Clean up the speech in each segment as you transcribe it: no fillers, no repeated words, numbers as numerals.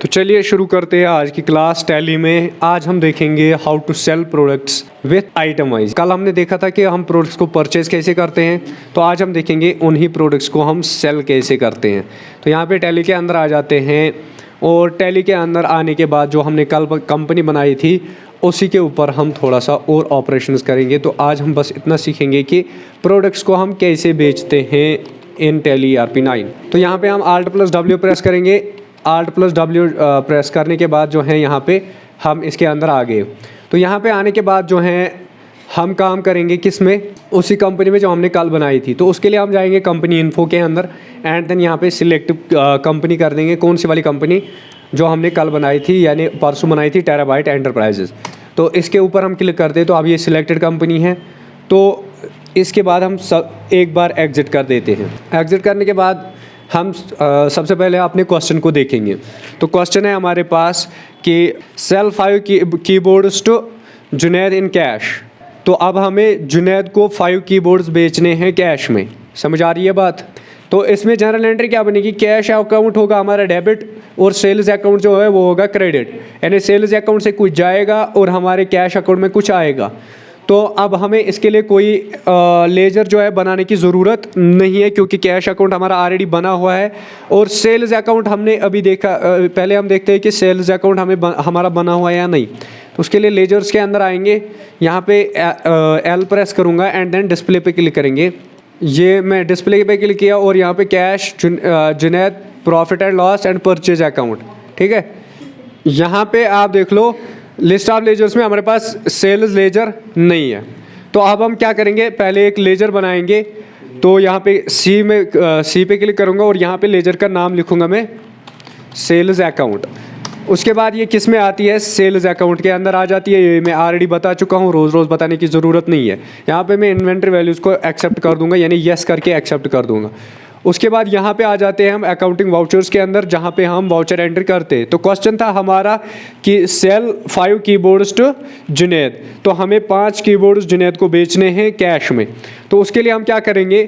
तो चलिए शुरू करते हैं आज की क्लास टैली में। आज हम देखेंगे how to sell products with item wise. कल हमने देखा था कि हम प्रोडक्ट्स को परचेज कैसे करते हैं, तो आज हम देखेंगे उन्हीं प्रोडक्ट्स को हम सेल कैसे करते हैं। तो यहाँ पे टैली के अंदर आ जाते हैं और टैली के अंदर आने के बाद जो हमने कल कंपनी बनाई थी उसी के ऊपर हम थोड़ा सा और ऑपरेशंस करेंगे। तो आज हम बस इतना सीखेंगे कि प्रोडक्ट्स को हम कैसे बेचते हैं इन टैली ERP9। तो यहाँ पे हम Alt+W प्रेस करेंगे। Alt+W प्रेस करने के बाद जो है यहाँ पे हम इसके अंदर आ गए। तो यहाँ पे आने के बाद जो है हम काम करेंगे किस में, उसी कंपनी में जो हमने कल बनाई थी। तो उसके लिए हम जाएंगे कंपनी इन्फो के अंदर एंड देन यहाँ पे सिलेक्ट कंपनी कर देंगे, कौन सी वाली कंपनी जो हमने कल बनाई थी यानी परसों बनाई थी, टेराबाइट एंटरप्राइजेज। तो इसके ऊपर हम क्लिक करते हैं तो अब ये सिलेक्टेड कंपनी है। तो इसके बाद हम एक बार एग्जिट कर देते हैं। एग्जिट करने के बाद हम सबसे पहले अपने क्वेश्चन को देखेंगे। तो क्वेश्चन है हमारे पास कि sell 5 keyboards to Junaid in cash. तो अब हमें जुनैद को 5 कीबोर्ड्स बेचने हैं कैश में। समझ आ रही है बात? तो इसमें जनरल एंट्री क्या बनेगी, कैश अकाउंट होगा हमारा डेबिट और सेल्स अकाउंट जो है वो होगा क्रेडिट। यानी सेल्स अकाउंट से कुछ जाएगा और हमारे कैश अकाउंट में कुछ आएगा। तो अब हमें इसके लिए कोई लेजर जो है बनाने की ज़रूरत नहीं है क्योंकि कैश अकाउंट हमारा ऑलरेडी बना हुआ है। और सेल्स अकाउंट हमने अभी देखा, पहले हम देखते हैं कि सेल्स अकाउंट हमारा बना हुआ है या नहीं। तो उसके लिए लेजर्स के अंदर आएंगे, यहाँ पे L प्रेस करूँगा एंड देन डिस्प्ले पे क्लिक करेंगे। ये मैं डिस्प्ले पे क्लिक किया और यहाँ पे cash, Junaid, profit and loss and purchase account, ठीक है। यहाँ पे आप देख लो लिस्ट ऑफ लेजर्स में हमारे पास सेल्स लेजर नहीं है। तो अब हम क्या करेंगे, पहले एक लेजर बनाएंगे। तो यहाँ पे सी पे क्लिक करूँगा और यहाँ पे लेजर का नाम लिखूँगा मैं सेल्स अकाउंट। उसके बाद ये किस में आती है, सेल्स अकाउंट के अंदर आ जाती है। ये मैं ऑलरेडी बता चुका हूँ, रोज़ रोज़ बताने की ज़रूरत नहीं है। यहाँ पे मैं इन्वेंट्री वैल्यूज़ को एक्सेप्ट कर दूँगा, यानी यस करके एक्सेप्ट कर दूँगा। उसके बाद यहाँ पे आ जाते हैं हम अकाउंटिंग वाउचर्स के अंदर, जहाँ पे हम वाउचर एंट्री करते हैं। तो क्वेश्चन था हमारा कि सेल 5 कीबोर्ड्स टू जुनैद। तो हमें 5 कीबोर्ड्स जुनैद को बेचने हैं कैश में। तो उसके लिए हम क्या करेंगे,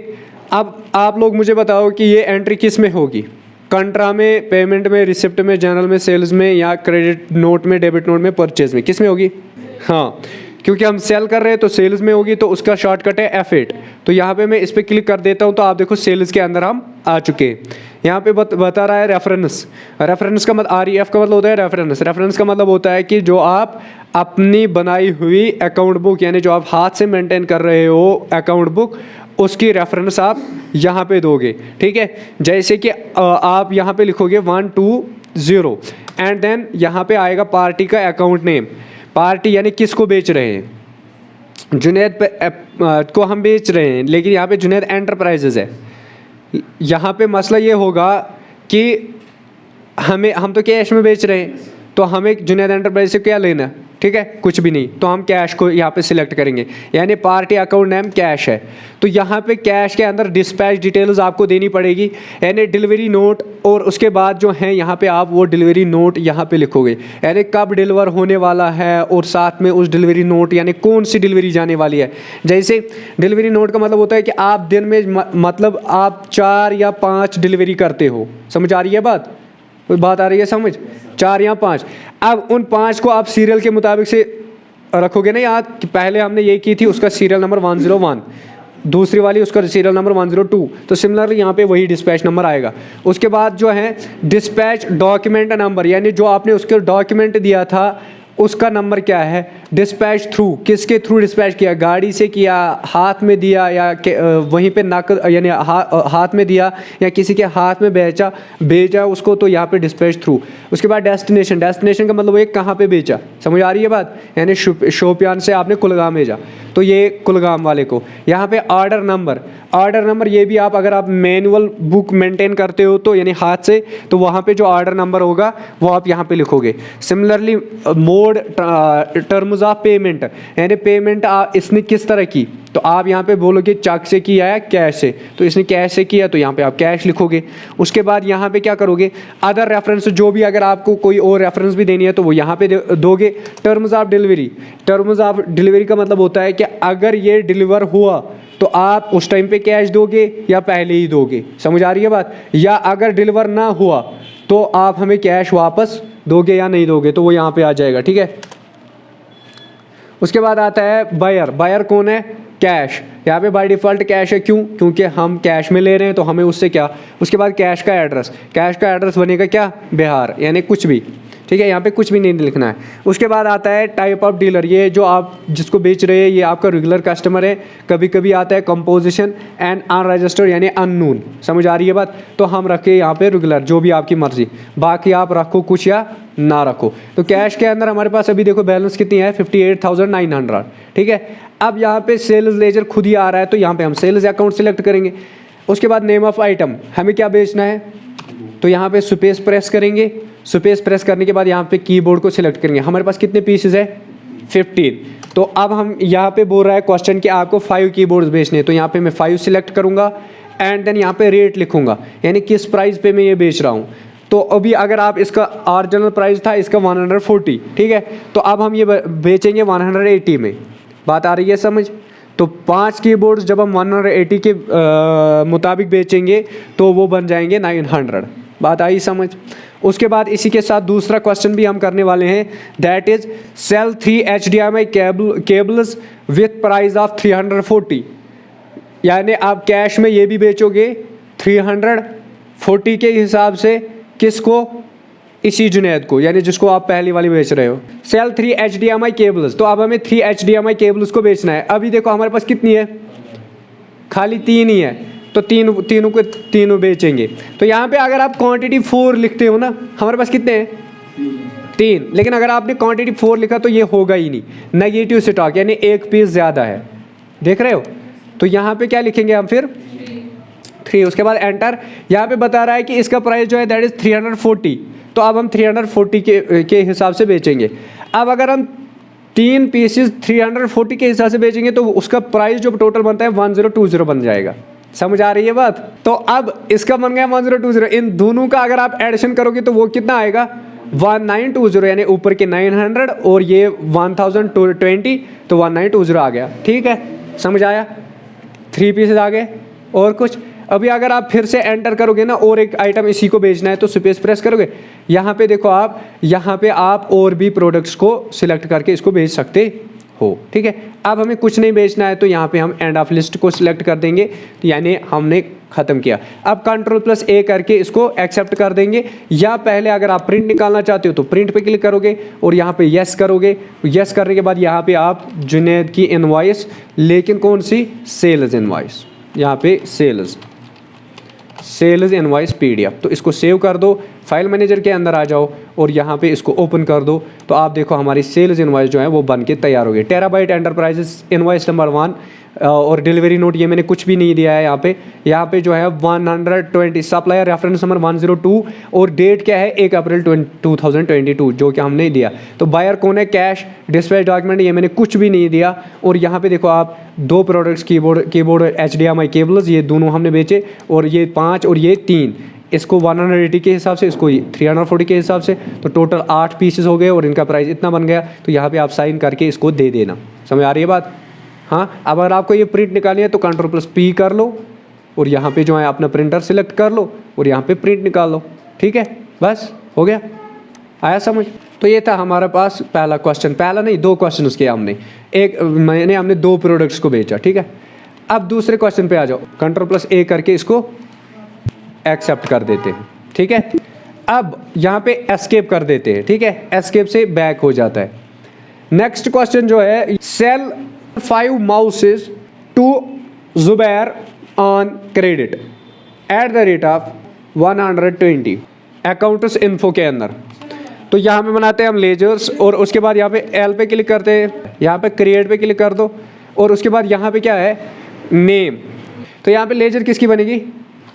अब आप लोग मुझे बताओ कि ये एंट्री किस में होगी, कंट्रा में, पेमेंट में, रिसिप्ट में, जनरल में, सेल्स में, या क्रेडिट नोट में, डेबिट नोट में, परचेज में, किस में होगी? हाँ, क्योंकि हम सेल कर रहे हैं तो सेल्स में होगी। तो उसका शॉर्टकट है F8। तो यहाँ पे मैं इस पर क्लिक कर देता हूँ तो आप देखो सेल्स के अंदर हम आ चुके हैं। यहाँ पे बता रहा है रेफरेंस। रेफरेंस का मतलब REF का मतलब होता है रेफरेंस। रेफरेंस का मतलब होता है कि जो आप अपनी बनाई हुई अकाउंट बुक, यानी जो आप हाथ से मेंटेन कर रहे हो अकाउंट बुक, उसकी रेफरेंस आप यहाँ पे दोगे, ठीक है। जैसे कि आप यहाँ पे लिखोगे 120 एंड देन यहाँ पे आएगा पार्टी का अकाउंट नेम। पार्टी यानी किसको बेच रहे हैं, जुनैद को हम बेच रहे हैं, लेकिन यहाँ पे जुनैद एंटरप्राइजेज है। यहाँ पे मसला ये होगा कि हम तो कैश में बेच रहे हैं, तो हमें जुनैद एंटरप्राइज से क्या लेना, ठीक है, कुछ भी नहीं। तो हम कैश को यहाँ पे सिलेक्ट करेंगे, यानी पार्टी अकाउंट नेम कैश है। तो यहाँ पे कैश के अंदर डिस्पैच डिटेल्स आपको देनी पड़ेगी, यानी डिलीवरी नोट, और उसके बाद जो है यहाँ पे आप वो डिलीवरी नोट यहाँ पे लिखोगे, यानी कब डिलीवर होने वाला है और साथ में उस डिलीवरी नोट यानी कौन सी डिलीवरी जाने वाली है। जैसे डिलीवरी नोट का मतलब होता है कि आप दिन में मतलब आप 4 या 5 डिलीवरी करते हो। समझ आ रही है बात? कोई बात आ रही है समझ? 4 या 5। अब उन 5 को आप सीरियल के मुताबिक से रखोगे ना याद कि पहले हमने ये की थी, उसका सीरियल नंबर 101, दूसरी वाली उसका सीरियल नंबर 102। तो सिमिलरली यहाँ पे वही डिस्पैच नंबर आएगा। उसके बाद जो है डिस्पैच डॉक्यूमेंट नंबर, यानी जो आपने उसके डॉक्यूमेंट दिया था उसका नंबर क्या है। डिस्पैच थ्रू, किसके थ्रू डिस्पैच किया, गाड़ी से किया, हाथ में दिया, या वहीं पे नकद यानी हाथ में दिया, या किसी के हाथ में बेचा उसको, तो यहाँ पे डिस्पैच थ्रू। उसके बाद डेस्टिनेशन का मतलब ये कहाँ पे बेचा। समझ आ रही है बात? यानी शोपियान से आपने कुलगाम भेजा, तो ये कुलगाम वाले को। यहाँ पे ऑर्डर नंबर ये भी आप अगर मैनुअल बुक मेंटेन करते हो तो यानी हाथ से, तो वहाँ पे जो ऑर्डर नंबर होगा वो आप यहाँ पे लिखोगे। Similarly mode, terms of payment, यानी पेमेंट इसने किस तरह की, तो आप यहाँ पे बोलोगे चेक से किया या कैश से, तो इसने कैश से किया तो यहाँ पे आप कैश लिखोगे। उसके बाद यहाँ पे क्या करोगे, अदर रेफरेंस, जो भी अगर आपको कोई और रेफरेंस भी देनी है तो वो यहाँ पे दोगे। टर्म्स ऑफ डिलीवरी का मतलब होता है कि अगर ये डिलीवर हुआ तो आप उस टाइम पे कैश दोगे या पहले ही दोगे। समझ आ रही है बात? या अगर डिलीवर ना हुआ तो आप हमें कैश वापस दोगे या नहीं दोगे, तो वो यहाँ पे आ जाएगा, ठीक है। उसके बाद आता है बायर। बायर कौन है? कैश। यहाँ पे बाय डिफ़ॉल्ट कैश है, क्यों? क्योंकि हम कैश में ले रहे हैं, तो हमें उससे क्या। उसके बाद कैश का एड्रेस। कैश का एड्रेस बनेगा क्या? बिहार, यानी कुछ भी, ठीक है, यहाँ पे कुछ भी नहीं लिखना है। उसके बाद आता है टाइप ऑफ डीलर। ये जो आप जिसको बेच रहे हैं ये आपका रेगुलर कस्टमर है। कभी कभी आता है कंपोजिशन एंड अनरजिस्टर्ड यानी अननोन, समझ आ रही है बात। तो हम रखे यहाँ पे रेगुलर, जो भी आपकी मर्जी, बाकी आप रखो कुछ या ना रखो। तो कैश के अंदर हमारे पास अभी देखो बैलेंस कितनी है, 58,900, ठीक है। अब यहाँ पे सेल्स लेजर खुद ही आ रहा है, तो यहाँ पे हम सेल्स अकाउंट सेलेक्ट करेंगे। उसके बाद नेम ऑफ आइटम, हमें क्या बेचना है, तो यहाँ पे स्पेस प्रेस करेंगे। स्पेस प्रेस करने के बाद यहाँ पे कीबोर्ड को सिलेक्ट करेंगे। हमारे पास कितने पीसेस है? 15। तो अब हम यहाँ पे बोल रहा है क्वेश्चन कि आपको 5 कीबोर्ड्स बेचने हैं, तो यहाँ पे मैं 5 सिलेक्ट करूँगा एंड देन यहाँ पे रेट लिखूँगा, यानी किस प्राइस पे मैं ये बेच रहा हूँ। तो अभी अगर आप इसका ओरिजिनल प्राइस था इसका 140, ठीक है, तो अब हम ये बेचेंगे 180 में। बात आ रही है समझ? तो 5 कीबोर्ड्स जब हम 180 के मुताबिक बेचेंगे तो वो बन जाएंगे 900। बात आई समझ? उसके बाद इसी के साथ दूसरा क्वेश्चन भी हम करने वाले हैं, that is sell 3 HDMI cables with price of 340। यानी आप कैश में ये भी बेचोगे 340 के हिसाब से, किसको? इसी जुनैद को, यानी जिसको आप पहली वाली बेच रहे हो। सेल 3 HDMI केबल्स, तो अब हमें 3 HDMI केबल्स को बेचना है। अभी देखो हमारे पास कितनी है, खाली 3 ही है, तो तीनों बेचेंगे। तो यहाँ पे अगर आप क्वांटिटी 4 लिखते हो ना, हमारे पास कितने हैं? 3। लेकिन अगर आपने क्वांटिटी 4 लिखा तो ये होगा ही नहीं, नेगेटिव स्टॉक, यानी एक पीस ज़्यादा है, देख रहे हो। तो यहाँ पे क्या लिखेंगे हम फिर? 3। उसके बाद एंटर। यहाँ पे बता रहा है कि इसका प्राइस जो है दैट इज़ 340, तो अब हम 340 के हिसाब से बेचेंगे। अब अगर हम 3 पीसेस 340 के हिसाब से बेचेंगे तो उसका प्राइस जो टोटल बनता है 1020 बन जाएगा। समझ आ रही है बात? तो अब इसका बन गया 1020। इन दोनों का अगर आप एडिशन करोगे तो वो कितना आएगा? 1920, यानी ऊपर के 900 और ये 1020, तो 1920 आ गया, ठीक है। समझ आया? 3 पीसेस आ गए। और कुछ? अभी अगर आप फिर से एंटर करोगे ना, और एक आइटम इसी को बेचना है, तो स्पेस प्रेस करोगे। यहाँ पे देखो आप, यहाँ पे आप और भी प्रोडक्ट्स को सिलेक्ट करके इसको बेच सकते हो, ठीक है। अब हमें कुछ नहीं बेचना है, तो यहाँ पे हम एंड ऑफ लिस्ट को सिलेक्ट कर देंगे, यानी हमने ख़त्म किया। अब Ctrl+A करके इसको एक्सेप्ट कर देंगे, या पहले अगर आप प्रिंट निकालना चाहते हो तो प्रिंट पे क्लिक करोगे और यहाँ पे यस करोगे। यस करने के बाद यहाँ पे आप जुनैद की इनवॉइस, लेकिन कौन सी? सेल्स इनवॉइस, यहाँ पे सेल्स इनवॉइस PDF, तो इसको सेव कर दो, फाइल मैनेजर के अंदर आ जाओ और यहाँ पे इसको ओपन कर दो। तो आप देखो हमारी सेल्स इनवॉइस जो है वो बन के तैयार हो गई। टेराबाइट एंटरप्राइजेस इनवॉइस नंबर 1 और डिलीवरी नोट, ये मैंने कुछ भी नहीं दिया है। यहाँ पे जो है 120, सप्लायर रेफरेंस नंबर 102 और डेट क्या है 1 अप्रैल 2022, जो कि हमने दिया। तो बायर कौन है? कैश। डिस्पैच डॉक्यूमेंट, ये मैंने कुछ भी नहीं दिया। और यहाँ पे देखो आप 2 प्रोडक्ट्स कीबोर्ड HDMI केबल्स, ये दोनों हमने बेचे, और ये 5 और ये 3, इसको 180 के हिसाब से, इसको 340 के हिसाब से, तो टोटल 8 पीसेस हो गए और इनका प्राइस इतना बन गया। तो यहाँ पे आप साइन करके इसको दे देना। समझ आ रही है बात? हाँ। अब अगर आपको ये प्रिंट निकालनी है तो Ctrl+P कर लो और यहाँ पे जो है अपना प्रिंटर सिलेक्ट कर लो और यहाँ पे प्रिंट निकाल लो, ठीक है। बस हो गया। आया समझ? तो ये था हमारे पास पहला क्वेश्चन। पहला नहीं, 2 क्वेश्चन किए हमने। हमने 2 प्रोडक्ट्स को बेचा, ठीक है। अब दूसरे क्वेश्चन पे आ जाओ। Ctrl+A करके इसको एक्सेप्ट कर देते हैं, ठीक है। अब यहाँ पे एस्केप कर देते हैं, ठीक है। एस्केप से बैक हो जाता है। नेक्स्ट क्वेश्चन जो है, sell 5 mouses to Zubair on credit at the rate of 120 accounts info के अंदर। तो यहाँ पे बनाते हैं हम लेजर्स और उसके बाद यहाँ पे L पे क्लिक करते हैं, यहाँ पे क्रिएट पे क्लिक कर दो और उसके बाद यहाँ पे क्या है? नेम। तो यहाँ पे लेजर किसकी बनेगी?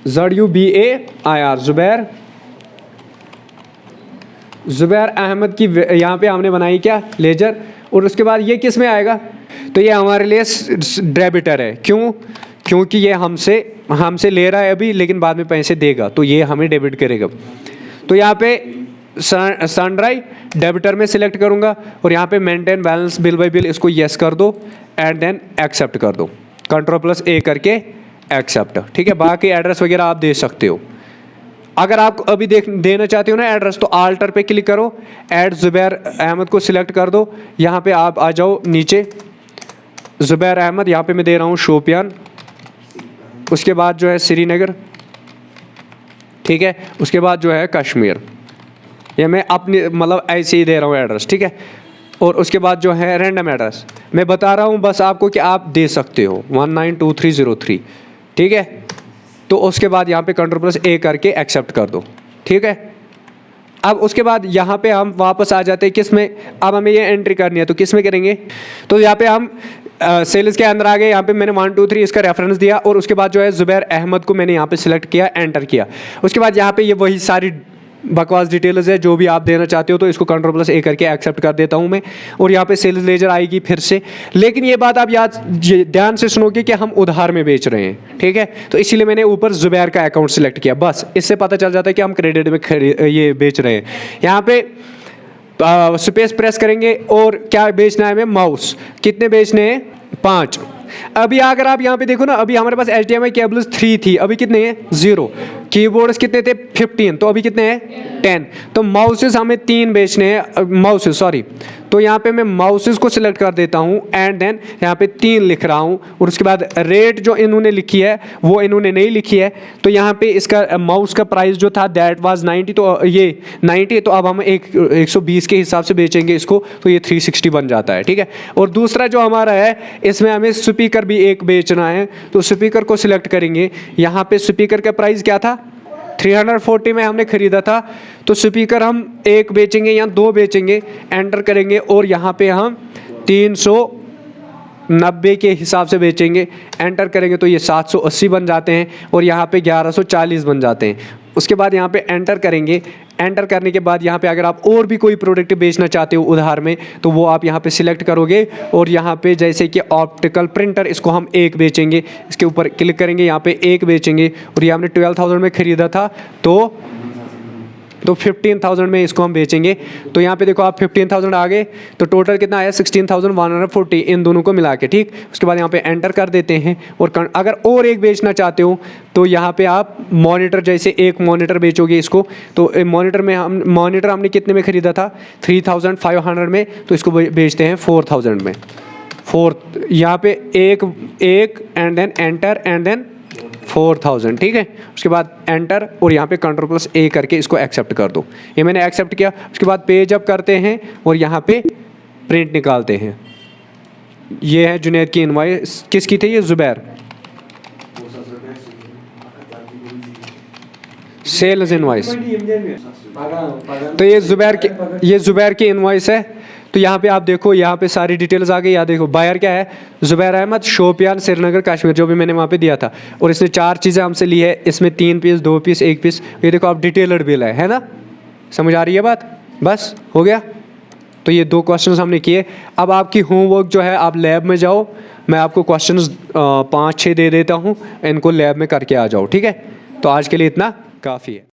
ZUBAIR, जुबैर अहमद की यहाँ पे हमने बनाई क्या? लेजर। और उसके बाद ये किस में आएगा? तो ये हमारे लिए डेबिटर है। क्यों? क्योंकि ये हमसे ले रहा है अभी, लेकिन बाद में पैसे देगा, तो ये हमें डेबिट करेगा। तो यहाँ पे सनड्राई डेबिटर में सिलेक्ट करूँगा और यहाँ पे maintain balance bill bye bill, इसको यस कर दो एंड देन एक्सेप्ट कर दो। Ctrl+A करके एक्सेप्ट, ठीक है। बाकी एड्रेस वगैरह आप दे सकते हो। अगर आप अभी देना चाहते हो ना एड्रेस, तो आल्टर पे क्लिक करो, ऐड ज़ुबैर अहमद को सिलेक्ट कर दो, यहाँ पे आप आ जाओ नीचे, ज़ुबैर अहमद यहाँ पे मैं दे रहा हूँ शोपियान, उसके बाद जो है श्रीनगर, ठीक है, उसके बाद जो है कश्मीर, या मैं अपनी मतलब ऐसे ही दे रहा हूँ एड्रेस, ठीक है। और उसके बाद जो है रैंडम एड्रेस मैं बता रहा हूँ बस आपको कि आप दे सकते हो 192303, ठीक है। तो उसके बाद यहाँ पे Ctrl+A करके एक्सेप्ट कर दो, ठीक है। अब उसके बाद यहाँ पे हम वापस आ जाते हैं किस में, अब हमें ये एंट्री करनी है तो किस में करेंगे, तो यहाँ पे हम सेल्स के अंदर आ गए, यहाँ पे मैंने 1 2 3 इसका रेफरेंस दिया, और उसके बाद जो है ज़ुबैर अहमद को मैंने यहाँ पे सिलेक्ट किया, एंटर किया। उसके बाद यहाँ पे ये वही सारी बकवास डिटेल्स है जो भी आप देना चाहते हो, तो इसको Ctrl+A करके एक्सेप्ट कर देता हूँ मैं, और यहाँ पे सेल्स लेजर आएगी फिर से। लेकिन ये बात आप याद ध्यान से सुनोगे कि हम उधार में बेच रहे हैं, ठीक है, तो इसीलिए मैंने ऊपर ज़ुबैर का अकाउंट सिलेक्ट किया, बस इससे पता चल जाता है कि हम क्रेडिट में ये बेच रहे हैं। यहाँ पे स्पेस प्रेस करेंगे, और क्या बेचना है हमें, माउस कितने बेचने हैं, 5। अभी अगर आप यहाँ पे देखो ना, अभी हमारे पास HDMI केबल्स 3 थी, अभी कितने हैं, 0। कीबोर्ड्स कितने थे, 15, तो अभी कितने हैं, 10। तो माउसेस हमें 3 बेचने हैं, माउसेस सॉरी, तो यहाँ पे मैं माउसेस को सिलेक्ट कर देता हूँ, एंड देन यहाँ पे 3 लिख रहा हूँ, और उसके बाद रेट जो इन्होंने लिखी है वो इन्होंने नहीं लिखी है, तो यहाँ पे इसका माउस का प्राइस जो था दैट वाज 90, तो ये 90, तो अब हम 120 के हिसाब से बेचेंगे इसको, तो ये 360 बन जाता है, ठीक है। और दूसरा जो हमारा है, इसमें हमें स्पीकर भी एक बेचना है, तो स्पीकर को सिलेक्ट करेंगे। यहाँ पे स्पीकर का प्राइस क्या था, 340 में हमने खरीदा था, तो स्पीकर हम एक बेचेंगे या 2 बेचेंगे, एंटर करेंगे, और यहाँ पे हम 390 के हिसाब से बेचेंगे, एंटर करेंगे, तो ये 780 बन जाते हैं, और यहाँ पे 1140 बन जाते हैं। उसके बाद यहाँ पे एंटर करेंगे, एंटर करने के बाद यहाँ पे अगर आप और भी कोई प्रोडक्ट बेचना चाहते हो उधार में, तो वो आप यहाँ पे सिलेक्ट करोगे, और यहाँ पे जैसे कि ऑप्टिकल प्रिंटर, इसको हम एक बेचेंगे, इसके ऊपर क्लिक करेंगे, यहाँ पे एक बेचेंगे, और ये हमने 12,000 में ख़रीदा था, तो 15,000 में इसको हम बेचेंगे। तो यहाँ पे देखो आप 15,000 आ गए, तो टोटल कितना आया, 16,140 इन दोनों को मिला के, ठीक। उसके बाद यहाँ पे एंटर कर देते हैं, और अगर और एक बेचना चाहते हो तो यहाँ पे आप मॉनिटर, जैसे एक मॉनिटर बेचोगे इसको, तो मॉनिटर हमने कितने में ख़रीदा था, 3,500 में, तो इसको बेचते हैं 4,000 में। 4 यहाँ पे एक and then enter, and then 4,000, ठीक है। उसके बाद एंटर, और यहाँ पे Ctrl+A करके इसको एक्सेप्ट कर दो। ये मैंने एक्सेप्ट किया। उसके बाद पेज अप करते हैं, और यहाँ पे प्रिंट निकालते हैं। ये है जुनैद की इनवॉइस, किसकी थी ये, ज़ुबैर, सेल्स इनवॉइस, तो ये ज़ुबैर की इनवॉइस है। तो यहाँ पे आप देखो, यहाँ पे सारी डिटेल्स आ गई। यहाँ देखो बायर क्या है, ज़ुबैर अहमद, शोपियान, श्रीनगर, कश्मीर, जो भी मैंने वहाँ पे दिया था, और इसने 4 चीज़ें हमसे ली है, इसमें 3 पीस, 2 पीस, 1 पीस। ये देखो आप डिटेलड बिल है ना, समझ आ रही है बात, बस हो गया। तो ये 2 क्वेश्चंस हमने किए। अब आपकी होमवर्क जो है, आप लैब में जाओ, मैं आपको क्वेश्चंस 5-6 दे देता हूँ, इनको लैब में करके आ जाओ, ठीक है। तो आज के लिए इतना काफ़ी है।